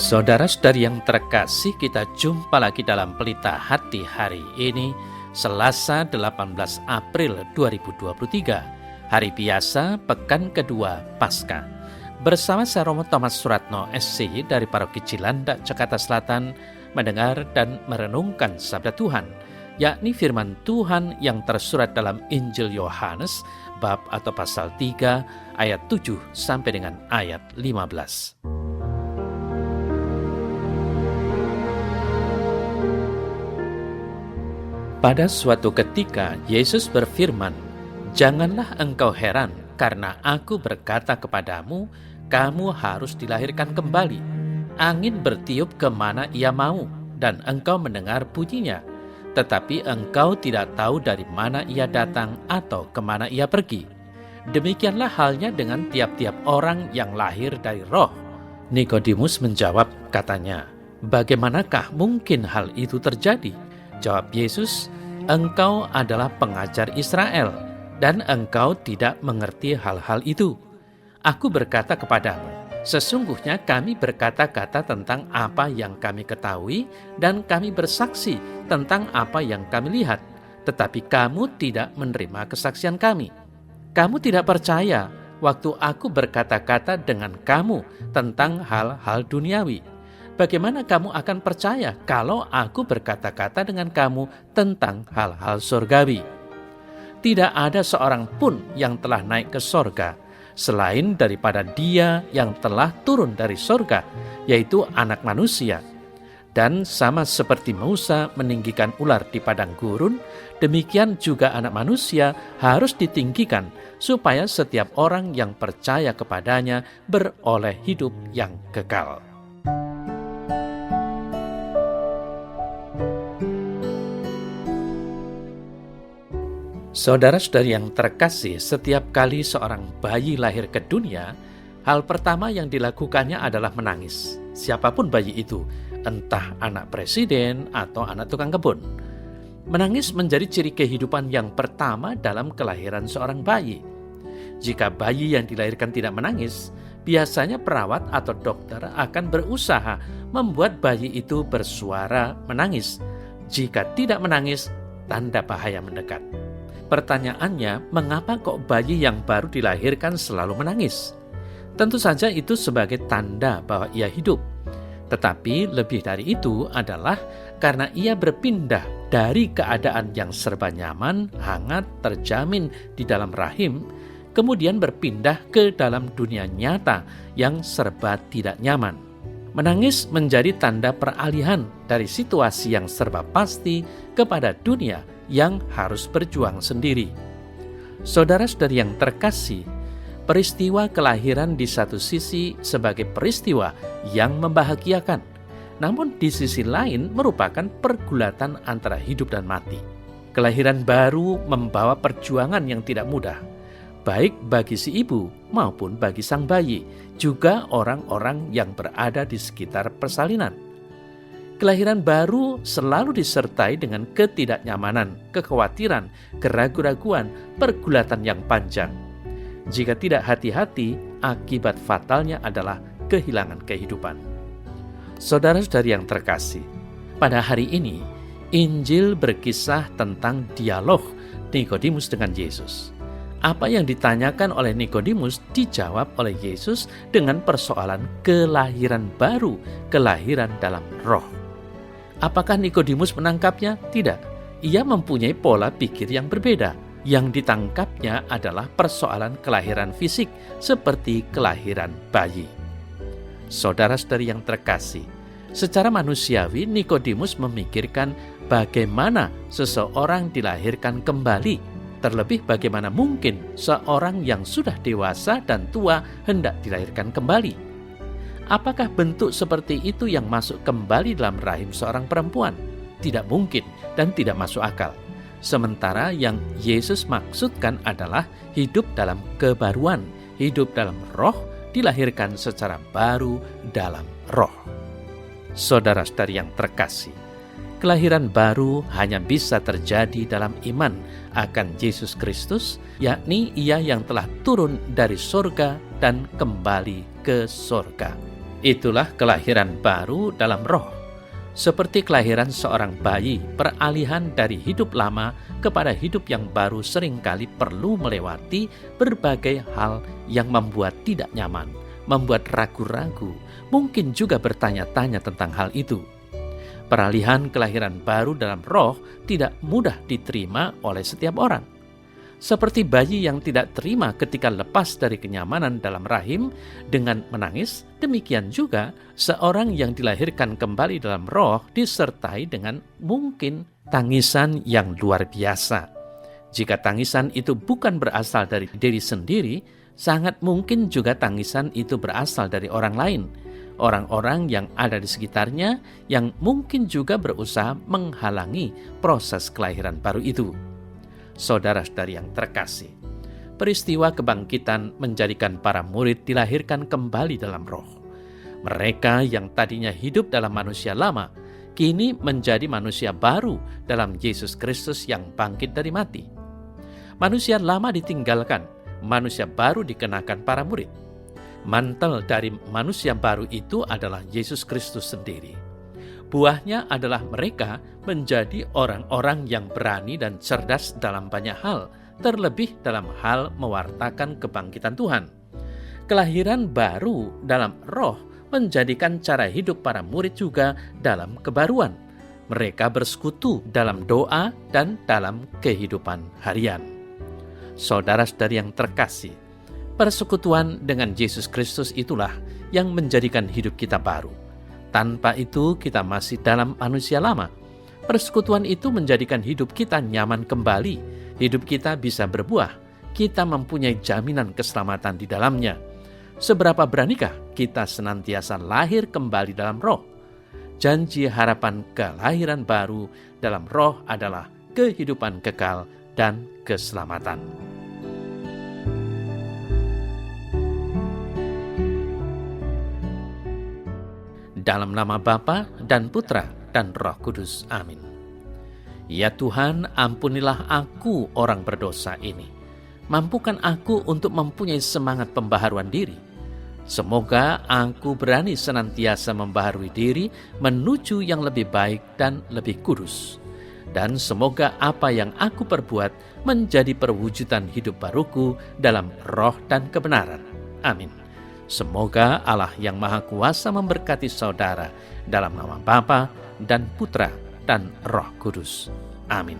Saudara-saudari yang terkasih, kita jumpa lagi dalam Pelita Hati hari ini, Selasa 18 April 2023, hari biasa, pekan kedua Paskah. Bersama saya Romo Thomas Suratno, SC dari Paroki Cilandak, Jakarta Selatan, mendengar dan merenungkan sabda Tuhan, yakni firman Tuhan yang tersurat dalam Injil Yohanes, bab atau pasal 3, ayat 7 sampai dengan ayat 15. Pada suatu ketika, Yesus berfirman, "Janganlah engkau heran, karena aku berkata kepadamu, kamu harus dilahirkan kembali. Angin bertiup kemana ia mau, dan engkau mendengar bunyinya. Tetapi engkau tidak tahu dari mana ia datang atau kemana ia pergi. Demikianlah halnya dengan tiap-tiap orang yang lahir dari roh." Nikodemus menjawab, katanya, "Bagaimanakah mungkin hal itu terjadi?" Jawab Yesus, "Engkau adalah pengajar Israel, dan engkau tidak mengerti hal-hal itu. Aku berkata kepadamu, sesungguhnya kami berkata-kata tentang apa yang kami ketahui, dan kami bersaksi tentang apa yang kami lihat, tetapi kamu tidak menerima kesaksian kami. Kamu tidak percaya waktu aku berkata-kata dengan kamu tentang hal-hal duniawi. Bagaimana kamu akan percaya kalau aku berkata-kata dengan kamu tentang hal-hal surgawi? Tidak ada seorang pun yang telah naik ke sorga, selain daripada Dia yang telah turun dari sorga, yaitu Anak Manusia. Dan sama seperti Musa meninggikan ular di padang gurun, demikian juga Anak Manusia harus ditinggikan, supaya setiap orang yang percaya kepadanya beroleh hidup yang kekal." Saudara-saudari yang terkasih, setiap kali seorang bayi lahir ke dunia, hal pertama yang dilakukannya adalah menangis. Siapapun bayi itu, entah anak presiden atau anak tukang kebun. Menangis menjadi ciri kehidupan yang pertama dalam kelahiran seorang bayi. Jika bayi yang dilahirkan tidak menangis, biasanya perawat atau dokter akan berusaha membuat bayi itu bersuara menangis. Jika tidak menangis, tanda bahaya mendekat. Pertanyaannya, mengapa kok bayi yang baru dilahirkan selalu menangis? Tentu saja itu sebagai tanda bahwa ia hidup. Tetapi lebih dari itu adalah karena ia berpindah dari keadaan yang serba nyaman, hangat, terjamin di dalam rahim, kemudian berpindah ke dalam dunia nyata yang serba tidak nyaman. Menangis menjadi tanda peralihan dari situasi yang serba pasti kepada dunia yang harus berjuang sendiri. Saudara-saudari yang terkasih, peristiwa kelahiran di satu sisi sebagai peristiwa yang membahagiakan, namun di sisi lain merupakan pergulatan antara hidup dan mati. Kelahiran baru membawa perjuangan yang tidak mudah, baik bagi si ibu maupun bagi sang bayi, juga orang-orang yang berada di sekitar persalinan. Kelahiran baru selalu disertai dengan ketidaknyamanan, kekhawatiran, keraguan-raguan, pergulatan yang panjang. Jika tidak hati-hati, akibat fatalnya adalah kehilangan kehidupan. Saudara-saudari yang terkasih, pada hari ini, Injil berkisah tentang dialog Nikodemus dengan Yesus. Apa yang ditanyakan oleh Nikodemus dijawab oleh Yesus dengan persoalan kelahiran baru, kelahiran dalam roh. Apakah Nikodemus menangkapnya? Tidak. Ia mempunyai pola pikir yang berbeda. Yang ditangkapnya adalah persoalan kelahiran fisik seperti kelahiran bayi. Saudara-saudari yang terkasih, secara manusiawi Nikodemus memikirkan bagaimana seseorang dilahirkan kembali. Terlebih bagaimana mungkin seorang yang sudah dewasa dan tua hendak dilahirkan kembali? Apakah bentuk seperti itu yang masuk kembali dalam rahim seorang perempuan? Tidak mungkin dan tidak masuk akal. Sementara yang Yesus maksudkan adalah hidup dalam kebaruan, hidup dalam roh, dilahirkan secara baru dalam roh. Saudara-saudari yang terkasih, kelahiran baru hanya bisa terjadi dalam iman akan Yesus Kristus, yakni Ia yang telah turun dari sorga dan kembali ke sorga. Itulah kelahiran baru dalam roh. Seperti kelahiran seorang bayi, peralihan dari hidup lama kepada hidup yang baru seringkali perlu melewati berbagai hal yang membuat tidak nyaman, membuat ragu-ragu, mungkin juga bertanya-tanya tentang hal itu. Peralihan kelahiran baru dalam roh tidak mudah diterima oleh setiap orang. Seperti bayi yang tidak terima ketika lepas dari kenyamanan dalam rahim dengan menangis, demikian juga seorang yang dilahirkan kembali dalam roh disertai dengan mungkin tangisan yang luar biasa. Jika tangisan itu bukan berasal dari diri sendiri, sangat mungkin juga tangisan itu berasal dari orang lain. Orang-orang yang ada di sekitarnya yang mungkin juga berusaha menghalangi proses kelahiran baru itu. Saudara-saudari yang terkasih, peristiwa kebangkitan menjadikan para murid dilahirkan kembali dalam roh. Mereka yang tadinya hidup dalam manusia lama, kini menjadi manusia baru dalam Yesus Kristus yang bangkit dari mati. Manusia lama ditinggalkan, manusia baru dikenakan para murid. Mantel dari manusia baru itu adalah Yesus Kristus sendiri. Buahnya adalah mereka menjadi orang-orang yang berani dan cerdas dalam banyak hal, terlebih dalam hal mewartakan kebangkitan Tuhan. Kelahiran baru dalam roh menjadikan cara hidup para murid juga dalam kebaruan. Mereka bersekutu dalam doa dan dalam kehidupan harian. Saudara-saudari yang terkasih, persekutuan dengan Yesus Kristus itulah yang menjadikan hidup kita baru. Tanpa itu kita masih dalam manusia lama. Persekutuan itu menjadikan hidup kita nyaman kembali. Hidup kita bisa berbuah. Kita mempunyai jaminan keselamatan di dalamnya. Seberapa beranikah kita senantiasa lahir kembali dalam roh? Janji harapan kelahiran baru dalam roh adalah kehidupan kekal dan keselamatan. Dalam nama Bapa dan Putra dan Roh Kudus. Amin. Ya Tuhan, ampunilah aku orang berdosa ini. Mampukan aku untuk mempunyai semangat pembaharuan diri. Semoga aku berani senantiasa membaharui diri menuju yang lebih baik dan lebih kudus. Dan semoga apa yang aku perbuat menjadi perwujudan hidup baruku dalam roh dan kebenaran. Amin. Semoga Allah yang Maha Kuasa memberkati saudara dalam nama Bapa dan Putra dan Roh Kudus. Amin.